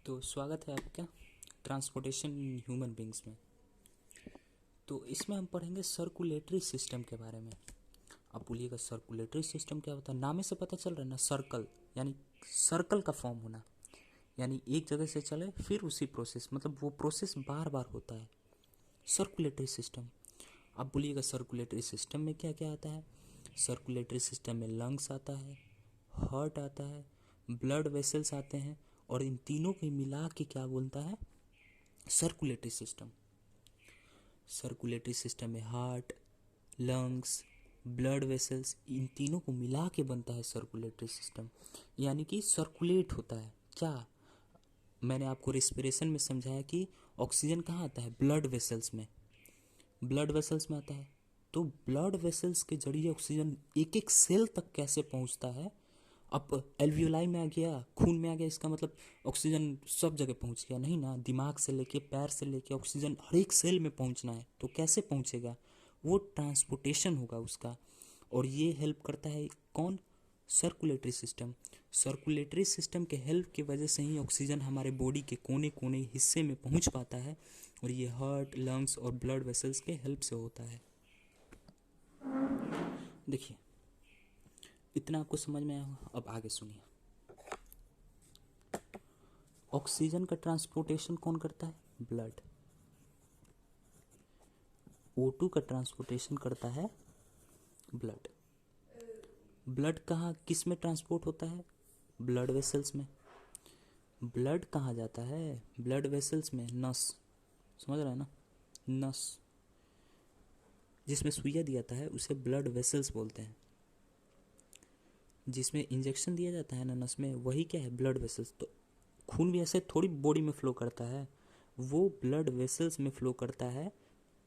तो स्वागत है आपका ट्रांसपोर्टेशन इन ह्यूमन बींग्स में। तो इसमें हम पढ़ेंगे सर्कुलेटरी सिस्टम के बारे में। आप बोलिएगा सर्कुलेटरी सिस्टम क्या होता है? नाम से पता चल रहा है ना, सर्कल यानी सर्कल का फॉर्म होना, यानी एक जगह से चले फिर उसी प्रोसेस, मतलब वो प्रोसेस बार बार होता है, सर्कुलेटरी सिस्टम। आप बोलिएगा सर्कुलेटरी सिस्टम में क्या क्या आता है? सर्कुलेटरी सिस्टम में लंग्स आता है, हार्ट आता है, ब्लड वेसल्स आते हैं, और इन तीनों को मिला के क्या बोलता है? Circulatory system. सर्कुलेटरी सिस्टम में हार्ट, लंग्स, ब्लड वेसल्स, इन तीनों को मिला के बनता है सर्कुलेटरी सिस्टम, यानी कि सर्कुलेट होता है। क्या मैंने आपको रेस्पिरेशन में समझाया कि ऑक्सीजन कहाँ आता है? ब्लड वेसल्स में, ब्लड वेसल्स में आता है। तो ब्लड वेसल्स के जरिए ऑक्सीजन एक एक सेल तक कैसे पहुंचता है? अब एल्वियोलाई में आ गया, खून में आ गया, इसका मतलब ऑक्सीजन सब जगह पहुंच गया? नहीं ना, दिमाग से लेके पैर से लेके ऑक्सीजन हर एक सेल में पहुंचना है, तो कैसे पहुंचेगा? वो ट्रांसपोर्टेशन होगा उसका, और ये हेल्प करता है कौन? Circulatory system. सर्कुलेटरी सिस्टम के हेल्प की वजह से ही ऑक्सीजन हमारे बॉडी के कोने कोने हिस्से में पहुंच पाता है, और ये हार्ट, लंग्स और ब्लड वेसल्स के हेल्प से होता है। देखिए, इतना आपको समझ में आया होगा। अब आगे सुनिए। ऑक्सीजन का ट्रांसपोर्टेशन कौन करता है? ब्लड। O2 का ट्रांसपोर्टेशन करता है ब्लड। ब्लड कहाँ किस में ट्रांसपोर्ट होता है? ब्लड वेसल्स में। ब्लड कहाँ जाता है? ब्लड वेसल्स में, नस, समझ रहा है ना, नस जिसमें सुइया दिया जाता है उसे ब्लड वेसल्स बोलते हैं। जिसमें इंजेक्शन दिया जाता है ना नस में, वही क्या है? Blood vessels. तो खून भी ऐसे थोड़ी बॉडी में फ्लो करता है, वो ब्लड वेसल्स में फ्लो करता है।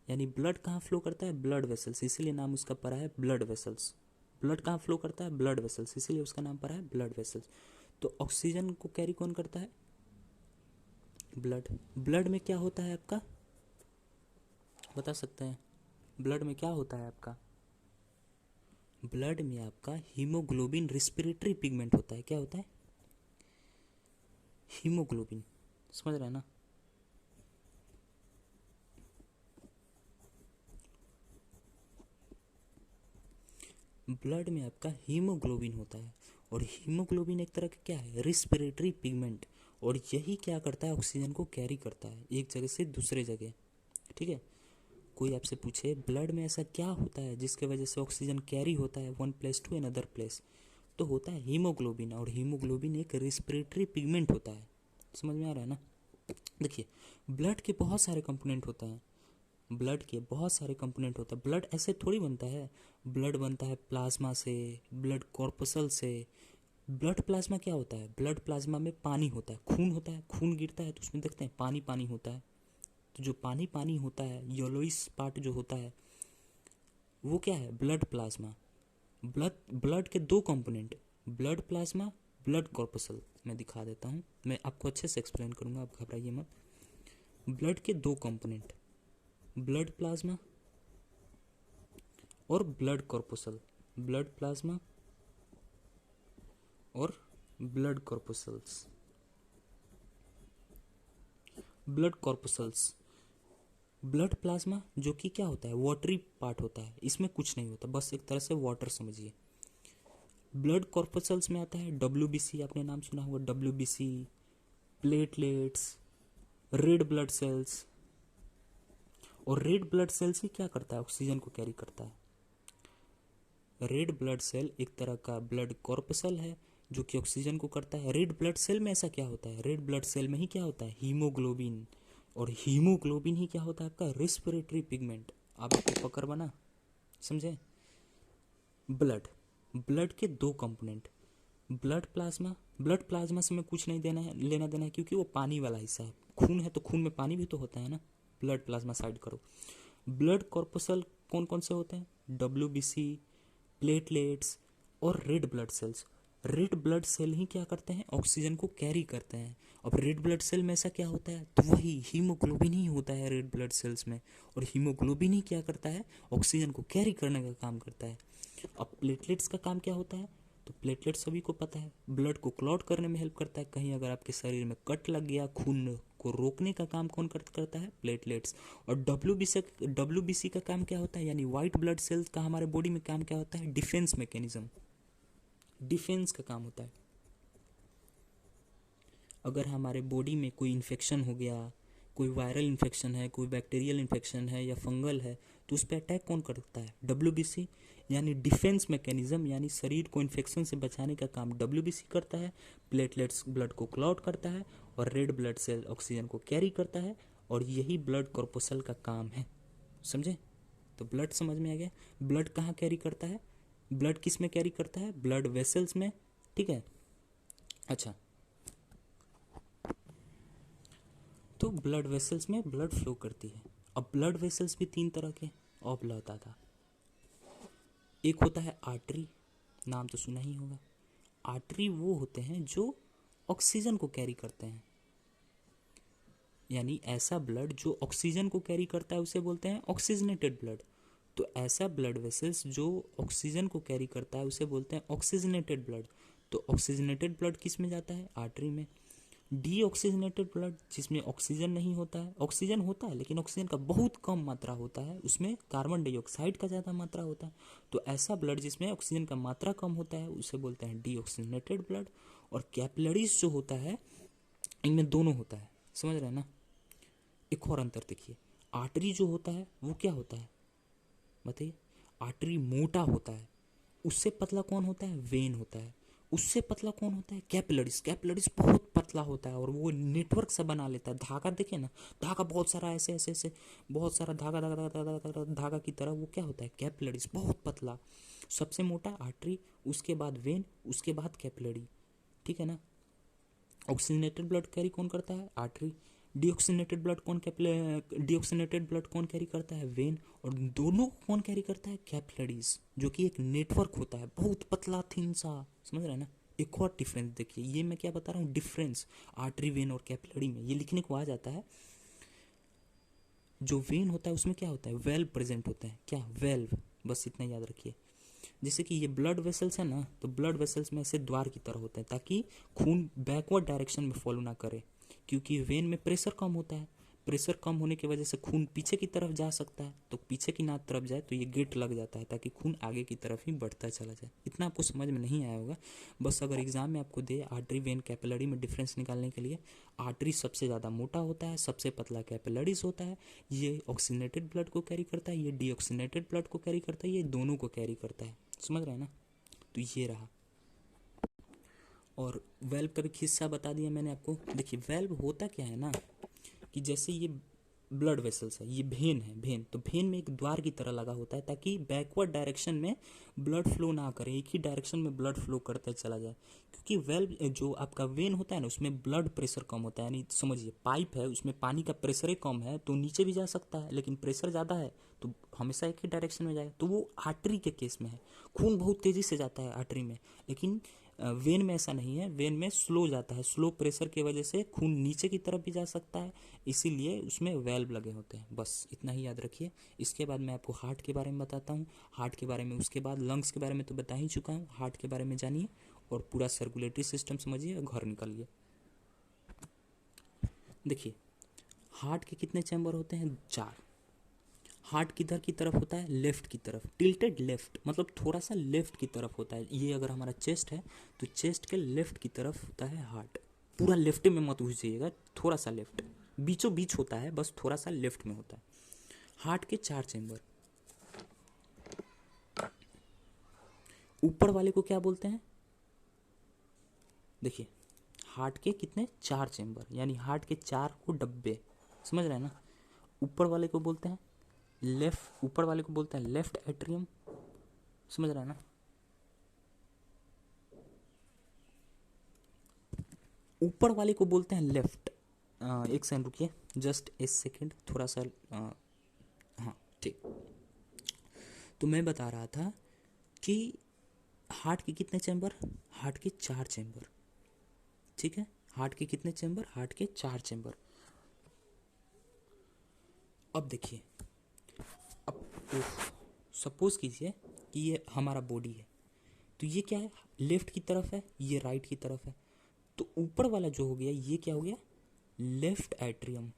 यानी ब्लड कहाँ फ्लो करता है? ब्लड वेसल्स, इसीलिए नाम उसका पड़ा है ब्लड वेसल्स। ब्लड कहाँ फ्लो करता है? ब्लड वेसल्स, इसीलिए उसका नाम पड़ा है ब्लड वेसल्स। तो ऑक्सीजन को कैरी कौन करता है? ब्लड। ब्लड में क्या होता है आपका, बता सकते हैं? ब्लड में क्या होता है आपका? ब्लड में आपका हीमोग्लोबिन रेस्पिरेटरी पिगमेंट होता है। क्या होता है? हीमोग्लोबिन, समझ रहे हैं ना। ब्लड में आपका हीमोग्लोबिन होता है, और हीमोग्लोबिन एक तरह का क्या है? रेस्पिरेटरी पिगमेंट, और यही क्या करता है? ऑक्सीजन को कैरी करता है एक जगह से दूसरे जगह। ठीक है, कोई आपसे पूछे ब्लड में ऐसा क्या होता है जिसके वजह से ऑक्सीजन कैरी होता है one place to another place, तो होता है हीमोग्लोबिन, और हीमोग्लोबिन एक रेस्पिरेटरी पिगमेंट होता है। समझ में आ रहा है ना। देखिए, ब्लड के बहुत सारे कंपोनेंट होते हैं, ब्लड के बहुत सारे कंपोनेंट होता है। ब्लड ऐसे थोड़ी बनता है, ब्लड बनता है प्लाज्मा से, ब्लड कॉर्पसल से। ब्लड प्लाज्मा क्या होता है? ब्लड प्लाज्मा में पानी होता है, खून होता है, खून गिरता है तो उसमें देखते हैं पानी पानी होता है। तो जो पानी पानी होता है, येलोइश पार्ट जो होता है, वो क्या है? Blood plasma. ब्लड के दो component, blood plasma, blood corpuscle. मैं दिखा देता हूँ, मैं आपको अच्छे से एक्सप्लेन करूँगा, आप घबराइए मत। ब्लड के दो कंपोनेंट, ब्लड प्लाज्मा और ब्लड कॉर्पसल। ब्लड प्लाज्मा और blood corpuscles. Blood corpuscles, blood plasma जो कि क्या होता है? वाटरी पार्ट होता है, इसमें कुछ नहीं होता, बस एक तरह से वाटर समझिए। ब्लड कॉर्पसल्स में आता है WBC, आपने नाम सुना होगा, WBC, platelets, red blood sales. और रेड ब्लड सेल्स ही क्या करता है? ऑक्सीजन को कैरी करता है। रेड ब्लड सेल एक तरह का ब्लड कॉर्पसल है जो कि ऑक्सीजन को करता है। रेड ब्लड सेल में ऐसा क्या होता है? रेड ब्लड सेल में ही क्या होता है? हीमोग्लोबिन, और हीमोग्लोबिन ही क्या होता है आपका? Respiratory pigment. आप इसको पकड़ बना, समझे। ब्लड, ब्लड के दो component, blood plasma. Blood plasma से में कुछ नहीं देना है, लेना देना है, क्योंकि वो पानी वाला हिस्सा है। खून है तो खून में पानी भी तो होता है ना। ब्लड प्लाज्मा साइड करो। ब्लड कॉर्पसल कौन कौन से होते हैं? WBC, प्लेटलेट्स और red blood cells. Red blood cell ही क्या करते हैं? ऑक्सीजन को कैरी करते हैं। अब रेड ब्लड सेल में ऐसा क्या होता है? तो वही हीमोग्लोबिन ही होता है रेड ब्लड सेल्स में, और हीमोग्लोबिन ही क्या करता है? ऑक्सीजन को कैरी करने का काम करता है। अब प्लेटलेट्स का काम क्या होता है? तो प्लेटलेट सभी को पता है ब्लड को क्लॉट करने में हेल्प करता है। कहीं अगर आपके शरीर में कट लग गया, खून को रोकने का काम कौन करता है? प्लेटलेट्स। और डब्ल्यूबीसी का काम क्या होता है, यानी वाइट ब्लड सेल्स का हमारे बॉडी में काम क्या होता है? डिफेंस मैकेनिज्म, डिफेंस का काम होता है। अगर हमारे बॉडी में कोई इन्फेक्शन हो गया, कोई वायरल इन्फेक्शन है, कोई बैक्टीरियल इन्फेक्शन है या फंगल है, तो उस पर अटैक कौन करता है? डब्ल्यूबीसी, यानी डिफेंस मैकेनिज्म, यानी शरीर को इन्फेक्शन से बचाने का काम डब्ल्यूबीसी करता है। प्लेटलेट्स ब्लड को क्लॉट करता है और रेड ब्लड सेल ऑक्सीजन को कैरी करता है, और यही ब्लड कॉर्पोसल का काम है। समझे? तो ब्लड समझ में आ गया। ब्लड कहाँ कैरी करता है? ब्लड किस में कैरी करता है? ब्लड वेसल्स में। ठीक है, अच्छा, तो ब्लड वेसल्स में ब्लड फ्लो करती है। अब ब्लड वेसल्स भी तीन तरह के और बताता था। एक होता है आर्टरी, नाम तो सुना ही होगा। आर्टरी वो होते हैं जो ऑक्सीजन को कैरी करते हैं, यानी ऐसा ब्लड जो ऑक्सीजन को कैरी करता है उसे बोलते हैं ऑक्सीजनेटेड ब्लड। तो ऐसा ब्लड वेसल्स जो ऑक्सीजन को कैरी करता है उसे बोलते हैं ऑक्सीजनेटेड ब्लड। तो ऑक्सीजनेटेड ब्लड किस में जाता है? आर्टरी में। डीऑक्सीजनेटेड ब्लड, जिसमें ऑक्सीजन नहीं होता है, ऑक्सीजन होता है लेकिन ऑक्सीजन का बहुत कम मात्रा होता है, उसमें कार्बन डाइऑक्साइड का ज़्यादा मात्रा होता है। तो ऐसा ब्लड जिसमें ऑक्सीजन का मात्रा कम होता है उसे बोलते हैं डीऑक्सीजनेटेड ब्लड। और कैपिलरीज जो होता है, इनमें दोनों होता है, समझ रहे हैं ना? एक और अंतर देखिए, आर्टरी जो होता है वो क्या होता है बताइए? आर्टरी मोटा होता है। उससे पतला कौन होता है? वेन होता है। उससे पतला कौन होता है? कैपिलरीज। कैपिलरीज बहुत पतला होता है और वो नेटवर्क सा बना लेता है। धागा देखिए ना, धागा बहुत सारा ऐसे ऐसे ऐसे बहुत सारा धागा धागा धागा धागा धागा धागा की तरह, वो क्या होता है? कैपिलरीज, बहुत पतला। सबसे मोटा आर्टरी, उसके बाद वेन, उसके बाद कैपिलरी। ठीक है ना? ऑक्सीजनेटेड ब्लड कैरी कौन करता है? आर्टरी। डीऑक्सीजनेटेड ब्लड कौन कैरी करता है? वेन। और दोनों कौन कैरी करता है? कैपिलरीज, जो कि एक नेटवर्क होता है, बहुत पतला थिन सा। समझ रहे हैं ना? एक और डिफरेंस देखिए, ये मैं क्या बता रहा हूँ डिफरेंस आर्टरी, वेन और कैपिलरी में, ये लिखने को आ जाता है। जो वेन होता है उसमें क्या होता है? वेल्व प्रेजेंट होता है। क्या? वेल्व, बस इतना याद रखिए। जैसे कि ये ब्लड वेसल्स है ना, तो ब्लड वेसल्स में ऐसे द्वार की तरह होते हैं ताकि खून बैकवर्ड डायरेक्शन में फॉलो ना करे, क्योंकि वेन में प्रेशर कम होता है। प्रेशर कम होने की वजह से खून पीछे की तरफ जा सकता है, तो पीछे की नाक तरफ जाए तो ये गेट लग जाता है ताकि खून आगे की तरफ ही बढ़ता चला जाए। इतना आपको समझ में नहीं आया होगा, बस अगर एग्जाम में आपको दे आर्टरी वेन कैपिलरी में डिफरेंस निकालने के लिए, आर्टरी सबसे ज़्यादा मोटा होता है, सबसे पतला कैपिलरीज होता है, ये ऑक्सीजनेटेड ब्लड को कैरी करता है, ये डीऑक्सीजनेटेड ब्लड को कैरी करता है, ये दोनों को कैरी करता है। समझ रहे हैं ना? तो ये रहा। और वेल्व का भी हिस्सा बता दिया मैंने आपको। देखिए वेल्व होता क्या है ना, कि जैसे ये ब्लड वेसल्स है, ये भेन है, भेन, तो भेन में एक द्वार की तरह लगा होता है ताकि बैकवर्ड डायरेक्शन में ब्लड फ्लो ना करे, एक ही डायरेक्शन में ब्लड फ्लो करते चला जाए। क्योंकि वेल्व जो आपका वेन होता है ना, उसमें ब्लड प्रेशर कम होता है, यानी समझिए पाइप है, उसमें पानी का प्रेशर ही कम है तो नीचे भी जा सकता है, लेकिन प्रेशर ज़्यादा है तो हमेशा एक ही डायरेक्शन में जाएगा। तो वो आर्टरी के केस में है, खून बहुत तेज़ी से जाता है आर्टरी में, लेकिन वेन में ऐसा नहीं है। वेन में स्लो जाता है, स्लो प्रेशर की वजह से खून नीचे की तरफ भी जा सकता है, इसीलिए उसमें वेल्व लगे होते हैं। बस इतना ही याद रखिए। इसके बाद मैं आपको हार्ट के बारे में बताता हूँ, हार्ट के बारे में, उसके बाद लंग्स के बारे में तो बता ही चुका हूँ, हार्ट के बारे में जानिए और पूरा सर्कुलेटरी सिस्टम समझिए और घर निकलिए। देखिए हार्ट के कितने चैम्बर होते हैं? 4। हार्ट किधर की तरफ होता है? लेफ्ट की तरफ, टिल्टेड लेफ्ट, मतलब थोड़ा सा लेफ्ट की तरफ होता है। ये अगर हमारा चेस्ट है तो चेस्ट के लेफ्ट की तरफ होता है हार्ट। पूरा लेफ्ट में मत घुस जाइएगा, थोड़ा सा लेफ्ट, बीचों बीच होता है, बस थोड़ा सा लेफ्ट में होता है। हार्ट के 4 चैम्बर। ऊपर वाले को क्या बोलते हैं? देखिए हार्ट के कितने? 4 चैम्बर, यानी हार्ट के 4 को डब्बे, समझ रहे हैं ना? ऊपर वाले को बोलते हैं लेफ्ट, ऊपर वाले को बोलते हैं लेफ्ट एट्रियम, समझ रहे हैं ना? ऊपर वाले को बोलते हैं लेफ्ट। एक सेकंड रुकिए, जस्ट एक सेकंड, थोड़ा सा हाँ ठीक। तो मैं बता रहा था कि हार्ट के कितने चैम्बर? हार्ट के 4 चैम्बर। ठीक है, हार्ट के कितने चैम्बर? हार्ट के 4 चैम्बर। अब देखिए, अब सपोज कीजिए कि ये हमारा बॉडी है, तो ये क्या है, लेफ्ट की तरफ है, ये राइट की तरफ है। तो ऊपर वाला जो हो गया ये क्या हो गया, लेफ्ट एट्रियम।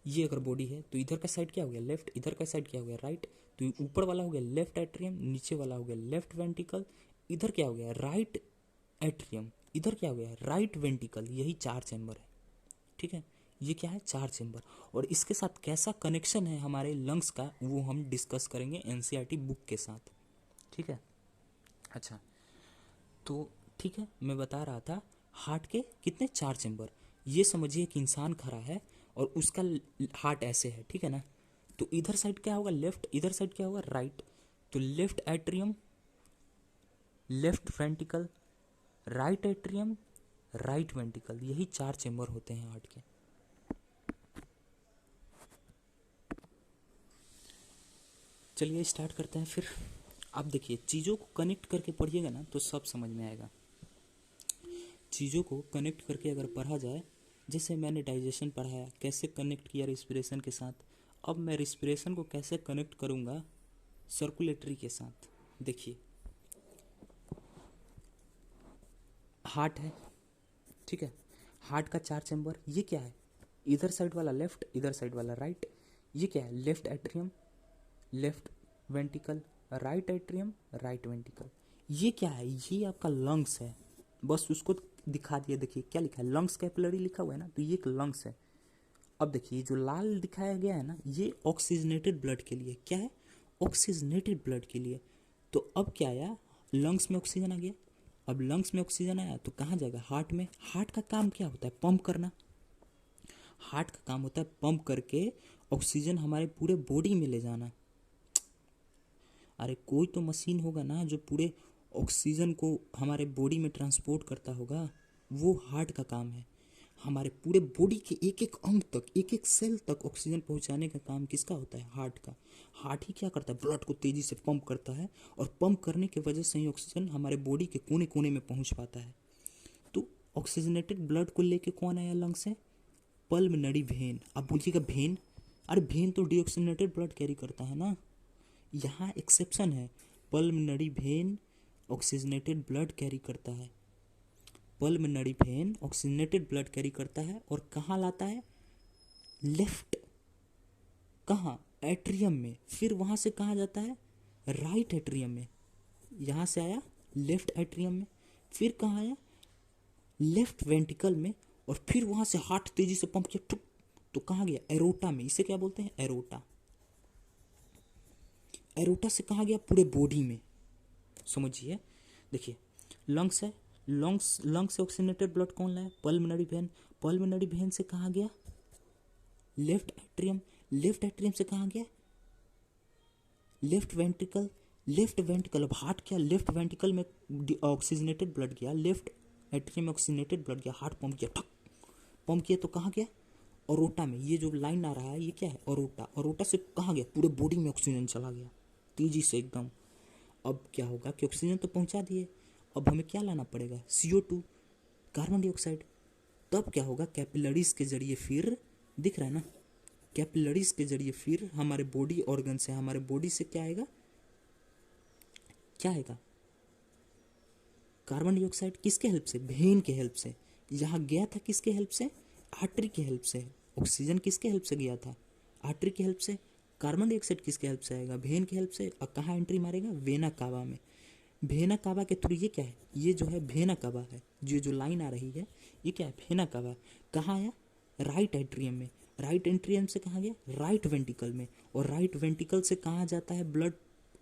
ये अगर बॉडी है तो इधर का साइड क्या हो गया लेफ्ट, इधर का साइड क्या हो गया राइट। तो ऊपर वाला हो गया लेफ्ट एट्रियम, नीचे वाला हो गया लेफ्ट वेंटिकल, इधर क्या हो गया राइट एट्रियम, इधर क्या हो गया राइट वेंटिकल। यही 4 चैम्बर है, ठीक है। ये क्या है 4 चैम्बर। और इसके साथ कैसा कनेक्शन है हमारे लंग्स का वो हम डिस्कस करेंगे एनसीईआरटी बुक के साथ, ठीक है। अच्छा, तो ठीक है, मैं बता रहा था हार्ट के कितने 4 चैम्बर। ये समझिए कि इंसान खड़ा है और उसका हार्ट ऐसे है, ठीक है ना। तो इधर साइड क्या होगा लेफ्ट, इधर साइड क्या होगा राइट। तो left atrium, left वेंटिकल, right atrium, right वेंटिकल, यही 4 चैम्बर होते हैं हार्ट के। चलिए स्टार्ट करते हैं फिर। आप देखिए चीज़ों को कनेक्ट करके पढ़िएगा ना तो सब समझ में आएगा। चीज़ों को कनेक्ट करके अगर पढ़ा जाए, जैसे मैंने डाइजेशन पढ़ाया, कैसे कनेक्ट किया रिस्पिरेशन के साथ, अब मैं रिस्पिरेशन को कैसे कनेक्ट करूँगा सर्कुलेटरी के साथ। देखिए हार्ट है, ठीक है। हार्ट का 4 चैम्बर, ये क्या है, इधर साइड वाला लेफ्ट, इधर साइड वाला राइट। ये क्या है left atrium, left वेंटिकल, right atrium, right वेंटिकल। ये क्या है, ये आपका लंग्स है। बस उसको दिखा दिया, देखिए क्या लिखा है लंग्स कैपिलरी लिखा हुआ है ना, तो ये एक लंग्स है। अब देखिए जो लाल दिखाया गया है ना, ये ऑक्सीजनेटेड ब्लड के लिए, क्या है ऑक्सीजनेटेड ब्लड के लिए। तो अब क्या आया, लंग्स में ऑक्सीजन आ गया। अब लंग्स में ऑक्सीजन आया तो कहाँ जाएगा हार्ट में। हार्ट का काम क्या होता है, पंप करना। हार्ट का काम होता है पंप करके ऑक्सीजन हमारे पूरे बॉडी में ले जाना। अरे कोई तो मशीन होगा ना जो पूरे ऑक्सीजन को हमारे बॉडी में ट्रांसपोर्ट करता होगा, वो हार्ट का काम है। हमारे पूरे बॉडी के एक एक अंग तक, एक एक सेल तक ऑक्सीजन पहुंचाने का काम किसका होता है, हार्ट का। हार्ट ही क्या करता है, ब्लड को तेजी से पंप करता है, और पंप करने की वजह से ही ऑक्सीजन हमारे बॉडी के कोने कोने में पहुंच पाता है। तो ऑक्सीजनेटेड ब्लड को लेके कौन आया लंग से, पल्मनरी वेन। अब बोलिएगा वेन, अरे वेन तो डीऑक्सीजनेटेड ब्लड कैरी करता है ना, यहाँ एक्सेप्शन है। Pulmonary when oxygenated blood carry करता है, pulmonary when oxygenated blood carry करता है, और कहाँ लाता है लेफ्ट, कहाँ एट्रियम में, फिर वहाँ से कहाँ जाता है राइट एट्रियम में। यहाँ से आया लेफ्ट एट्रियम में, फिर कहाँ आया लेफ्ट वेंटिकल में, और फिर वहाँ से हार्ट तेजी से पंप किया, ठुक, तो कहाँ गया एरोटा में। इसे क्या बोलते हैं एरोटा। एरोटा से कहाँ गया पूरे बॉडी में, समझिए। देखिए लंग्स है, लंग्स से ऑक्सीजनेटेड ब्लड कौन लाया, पल्मनरी वेन। पल्मनरी वेन से कहाँ गया लेफ्ट एट्रियम, लेफ्ट एट्रियम से कहाँ गया लेफ्ट वेंट्रिकल, लेफ्ट वेंट्रिकल। अब हार्ट क्या, लेफ्ट वेंट्रिकल में ऑक्सीजनेटेड ब्लड गया, लेफ्ट एट्रियम में ऑक्सीजनेटेड ब्लड गया, हार्ट पंप किया, ठक पंप किया, तो कहाँ गया ओरोटा में। ये जो लाइन आ रहा है ये क्या है ओरोटा। ओरोटा से कहाँ गया पूरे बॉडी में ऑक्सीजन चला गया तेजी से एकदम। अब क्या होगा कि ऑक्सीजन तो पहुंचा दिए, अब हमें क्या लाना पड़ेगा CO2, कार्बन डाइऑक्साइड। तब क्या होगा कैपिलरीज के जरिए, फिर दिख रहा है ना, कैपिलरीज के जरिए फिर हमारे बॉडी ऑर्गन से, हमारे बॉडी से क्या आएगा, क्या आएगा कार्बन डाइऑक्साइड। किसके हेल्प से, वेन के हेल्प से। यहाँ गया था किसके हेल्प से, आर्टरी के हेल्प से। ऑक्सीजन किसके हेल्प से गया था, आर्टरी की हेल्प से। कार्बन डाइऑक्साइड किसके हेल्प से आएगा, वेन की हेल्प से। और कहाँ एंट्री मारेगा, वेना कावा में। वेना कावा के थ्रू, ये क्या है, ये जो है वेना कावा है, जो लाइन आ रही है ये क्या है वेना कावा। कहाँ आया राइट एट्रियम में, राइट एट्रियम से कहाँ गया राइट वेंटिकल में, और राइट वेंटिकल से कहाँ जाता है ब्लड,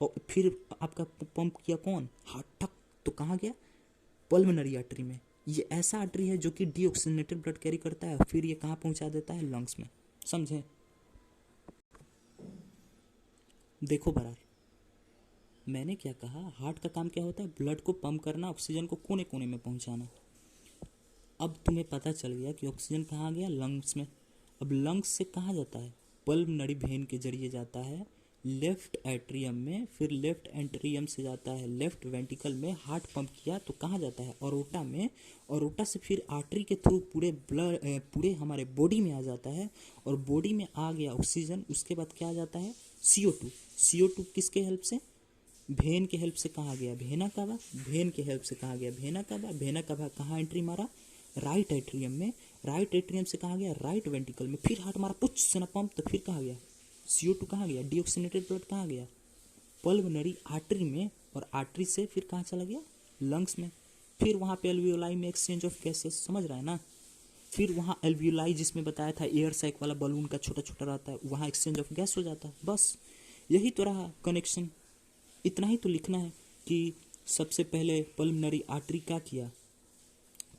और फिर आपका पंप किया कौन हार्ट, ठक, तो कहाँ गया पल्मनरी आर्टरी में। ये ऐसा आर्टरी है जो कि डीऑक्सीजनेटेड ब्लड कैरी करता है, फिर ये कहाँ पहुंचा देता है लंग्स में, समझे। देखो बरार, मैंने क्या कहा, हार्ट का काम क्या होता है ब्लड को पंप करना, ऑक्सीजन को कोने कोने में पहुंचाना। अब तुम्हें पता चल गया कि ऑक्सीजन कहाँ गया लंग्स में। अब लंग्स से कहाँ जाता है, पल्मनरी वेन के जरिए जाता है लेफ्ट एट्रियम में, फिर लेफ्ट एट्रियम से जाता है लेफ्ट वेंटिकल में, हार्ट पंप किया तो कहाँ जाता है, ओरोटा में, ओरोटा से फिर आर्टरी के थ्रू पूरे ब्लड पूरे हमारे बॉडी में आ जाता है, और बॉडी में आ गया ऑक्सीजन, उसके बाद क्या आ जाता है, CO2। CO2 किसके हेल्प से, भेन के हेल्प से कहाँ गया, भेना कावा, भेन के हेल्प से कहाँ गया, भेना कावा, भेना कावा कहाँ एंट्री मारा, राइट एट्रियम में, राइट एट्रियम से कहाँ गया, राइट वेंटिकल में, फिर हार्ट मारा पुच से ना पंप, तो फिर कहाँ गया, CO2 कहाँ गया, डीऑक्सीनेटेड ब्लड कहाँ गया, पल्मोनरी आर्टरी में, और आर्टरी से फिर कहाँ चला गया, लंग्स में, फिर वहाँ पे एल्वियोलाई में एक्सचेंज ऑफ गैसेस, समझ रहा है ना, फिर वहाँ एल्वियोलाई जिसमें बताया था एयर सैक वाला बलून का छोटा छोटा रहता है, वहाँ एक्सचेंज ऑफ गैस हो जाता है, बस यही तो रहा कनेक्शन। इतना ही तो लिखना है कि सबसे पहले पल्मोनरी आर्टरी क्या किया,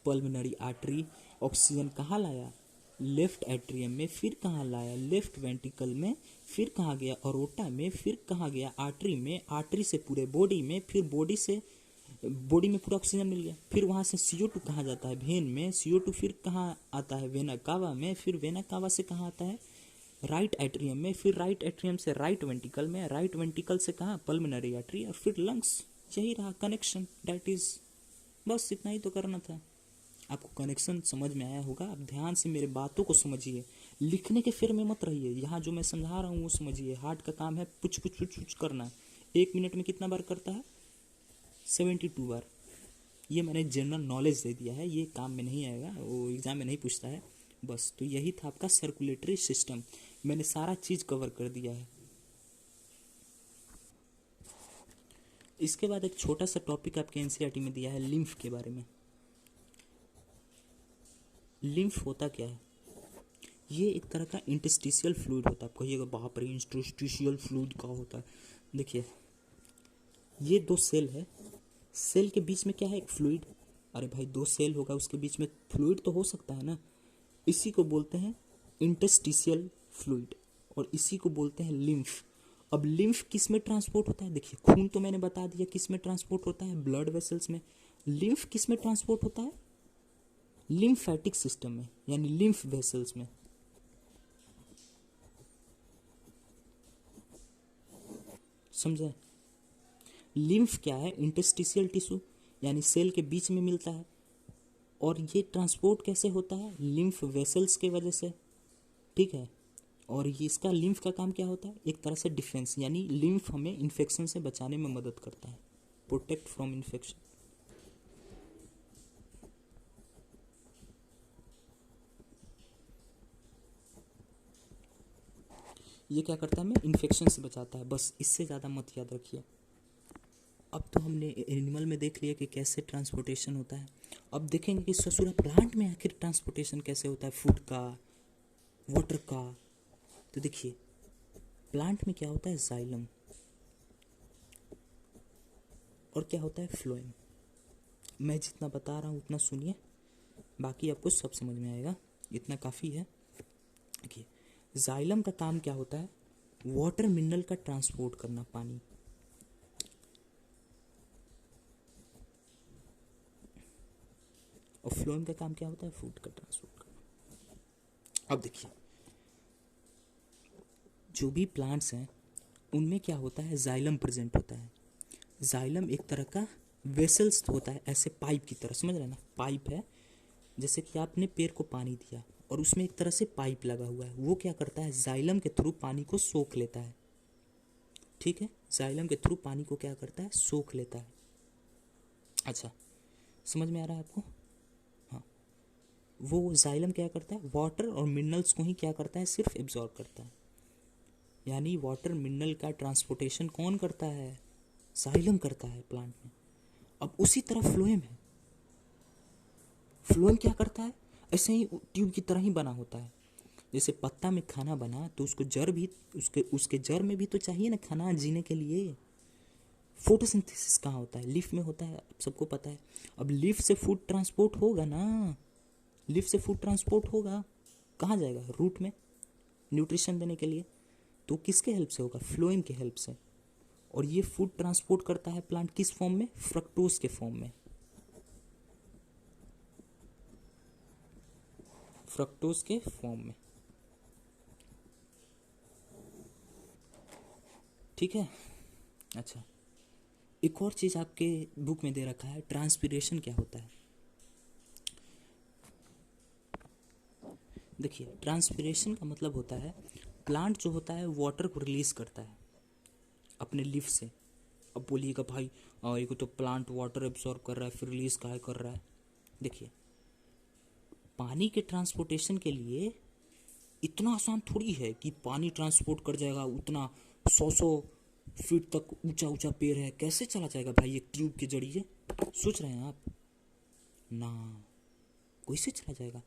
पल्मोनरी आर्टरी ऑक्सीजन कहाँ लाया, लेफ्ट एट्रियम में, फिर कहाँ लाया, लेफ्ट वेंटिकल में, फिर कहाँ गया, अरोटा में, फिर कहाँ गया, आर्टरी में, आर्टरी से पूरे बॉडी में, फिर बॉडी से बॉडी में पूरा ऑक्सीजन मिल गया, फिर वहाँ से CO2 कहाँ जाता है, भेन में, CO2 फिर कहाँ आता है, वेना कावा में, फिर वेना कावा से कहाँ आता है, राइट एट्रियम में, फिर राइट एट्रियम से राइट वेंटिकल में, राइट वेंटिकल से कहाँ, पल्मोनरी आर्टरी, और फिर लंग्स। यही रहा कनेक्शन, डैट इज, बस इतना ही तो करना था। आपको कनेक्शन समझ में आया होगा। आप ध्यान से मेरे बातों को समझिए, लिखने के फेर में मत रहिए, यहाँ जो मैं समझा रहा हूँ वो समझिए। हार्ट का काम है पुछ पुछ पुछ पुछ करना। 1 मिनट में कितना बार करता है, 72 बार। ये मैंने जनरल नॉलेज दे दिया है, ये काम में नहीं आएगा, वो एग्जाम में नहीं पूछता है। बस तो यही था आपका सर्कुलेटरी सिस्टम, मैंने सारा चीज़ कवर कर दिया है। इसके बाद एक छोटा सा टॉपिक आपके एनसीईआरटी में दिया है लिम्फ के बारे में। लिम्फ होता क्या है, ये एक तरह का इंटरस्टिशियल फ्लूइड होता है। आप कहिएगा बाप रे इंटरस्टिशियल फ्लूइड क्या होता है। देखिए ये 2 सेल है, सेल के बीच में क्या है, एक फ्लूइड। अरे भाई 2 सेल होगा उसके बीच में फ्लूइड तो हो सकता है ना, इसी को बोलते हैं इंटरस्टिशियल फ्लूइड, और इसी को बोलते हैं लिम्फ। अब लिम्फ किस में ट्रांसपोर्ट होता है, देखिए खून तो मैंने बता दिया किस में ट्रांसपोर्ट होता है, ब्लड वेसल्स में। लिम्फ किस में ट्रांसपोर्ट होता है, लिम्फेटिक सिस्टम में, यानी लिम्फ वेसल्स में। समझे, लिम्फ क्या है, इंटरस्टिशियल टिश्यू, यानी सेल के बीच में मिलता है। और ये ट्रांसपोर्ट कैसे होता है, लिम्फ वेसल्स के वजह से, ठीक है। और ये इसका लिम्फ का काम क्या होता है, एक तरह से डिफेंस, यानी लिम्फ हमें इन्फेक्शन से बचाने में मदद करता है, प्रोटेक्ट फ्रॉम इन्फेक्शन। ये क्या करता है, हमें इन्फेक्शन से बचाता है, बस इससे ज़्यादा मत याद रखिए। अब तो हमने एनिमल में देख लिया कि कैसे ट्रांसपोर्टेशन होता है, अब देखेंगे कि ससुरा प्लांट में आखिर ट्रांसपोर्टेशन कैसे होता है, फूड का, वाटर का। तो देखिए प्लांट में क्या होता है, जाइलम, और क्या होता है, फ्लोएम। मैं जितना बता रहा हूँ उतना सुनिए, बाकी आपको सब समझ में आएगा, इतना काफ़ी है। देखिए जाइलम का काम क्या होता है, वाटर मिनरल का ट्रांसपोर्ट करना, पानी। और फ्लोएम का काम क्या होता है, फूड का ट्रांसपोर्ट करना। अब देखिए जो भी प्लांट्स हैं उनमें क्या होता है, जाइलम प्रेजेंट होता है। जाइलम एक तरह का वेसल्स होता है, ऐसे पाइप की तरह, समझ रहे हैं ना, पाइप है। जैसे कि आपने पेड़ को पानी दिया और उसमें एक तरह से पाइप लगा हुआ है, वो क्या करता है, जाइलम के थ्रू पानी को सोख लेता है, ठीक है। जाइलम के थ्रू पानी को क्या करता है, सोख लेता है। अच्छा समझ में आ रहा है आपको, हाँ। वो जाइलम क्या करता है, वाटर और मिनरल्स को ही क्या करता है, सिर्फ एब्जॉर्ब करता है। यानी वाटर मिनरल का ट्रांसपोर्टेशन कौन करता है, जाइलम करता है प्लांट में। अब उसी तरह फ्लोएम है, फ्लोएम क्या करता है, ऐसे ही ट्यूब की तरह ही बना होता है। जैसे पत्ता में खाना बना तो उसको जड़ भी, उसके उसके जड़ में भी तो चाहिए ना खाना जीने के लिए। फोटोसिंथेसिस कहाँ होता है, लीफ में होता है, सबको पता है। अब लीफ से फूड ट्रांसपोर्ट होगा ना, लीफ से फूड ट्रांसपोर्ट होगा, कहाँ जाएगा, रूट में न्यूट्रिशन देने के लिए। तो किसके हेल्प से होगा, फ्लोएम के हेल्प से। और ये फूड ट्रांसपोर्ट करता है प्लांट किस फॉर्म में, फ्रक्टोज के फॉर्म में, फ्रक्टोज के फॉर्म में। ठीक है। अच्छा, एक और चीज़ आपके बुक में दे रखा है, ट्रांसपीरेशन क्या होता है। देखिए, ट्रांसपीरेशन का मतलब होता है प्लांट जो होता है वाटर को रिलीज करता है अपने लीफ से। अब बोलिएगा भाई ये तो प्लांट वाटर एब्जॉर्ब कर रहा है फिर रिलीज काहे कर रहा है। देखिए, पानी के ट्रांसपोर्टेशन के लिए इतना आसान थोड़ी है कि पानी ट्रांसपोर्ट कर जाएगा उतना 100 फीट तक ऊंचा ऊंचा पेड़ है, कैसे चला जाएगा भाई एक ट्यूब के जरिए, सोच रहे हैं आप ना, कैसे चला जाएगा।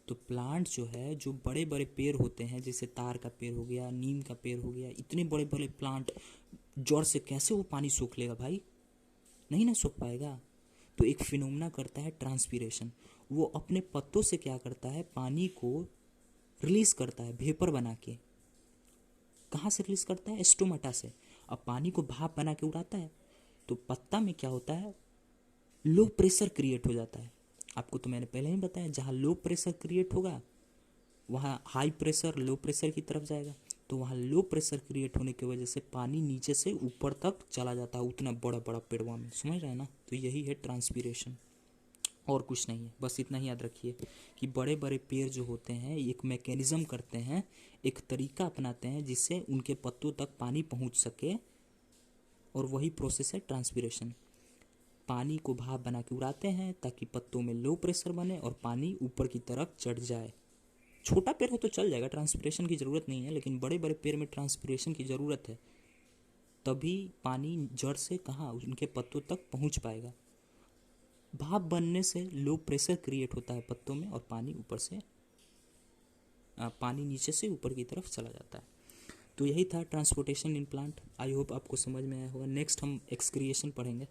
तो प्लांट जो है, जो बड़े बड़े पेड़ होते हैं जैसे तार का पेड़ हो गया, नीम का पेड़ हो गया, इतने बड़े बड़े प्लांट जड़ से कैसे वो पानी सोख लेगा भाई, नहीं ना सोख पाएगा। तो एक फिनोमेना करता है ट्रांसपीरेशन, वो अपने पत्तों से क्या करता है, पानी को रिलीज करता है वेपर बना के। कहाँ से रिलीज करता है, स्टोमाटा से। अब पानी को भाप बना के उड़ाता है, तो पत्ता में क्या होता है, लो प्रेशर क्रिएट हो जाता है। आपको तो मैंने पहले ही बताया, जहाँ लो प्रेशर क्रिएट होगा वहाँ हाई प्रेशर लो प्रेशर की तरफ जाएगा। तो वहाँ लो प्रेशर क्रिएट होने की वजह से पानी नीचे से ऊपर तक चला जाता है उतना बड़ा बड़ा पेड़वा में, समझ रहे हैं ना। तो यही है ट्रांसपीरेशन, और कुछ नहीं है। बस इतना ही याद रखिए कि बड़े बड़े पेड़ जो होते हैं एक मैकेनिज्म करते हैं, एक तरीका अपनाते हैं जिससे उनके पत्तों तक पानी पहुंच सके, और वही प्रोसेस है ट्रांसपीरेशन। पानी को भाप बना के उड़ाते हैं ताकि पत्तों में लो प्रेशर बने और पानी ऊपर की तरफ चढ़ जाए। छोटा पेड़ हो तो चल जाएगा, ट्रांसपीरेशन की ज़रूरत नहीं है, लेकिन बड़े बड़े पेड़ में ट्रांसपीरेशन की ज़रूरत है, तभी पानी जड़ से कहाँ उनके पत्तों तक पहुंच पाएगा। भाप बनने से लो प्रेशर क्रिएट होता है पत्तों में और पानी ऊपर से पानी नीचे से ऊपर की तरफ चला जाता है। तो यही था transportation in plant. I hope आपको समझ में आया होगा। नेक्स्ट हम एक्सक्रिएशन पढ़ेंगे।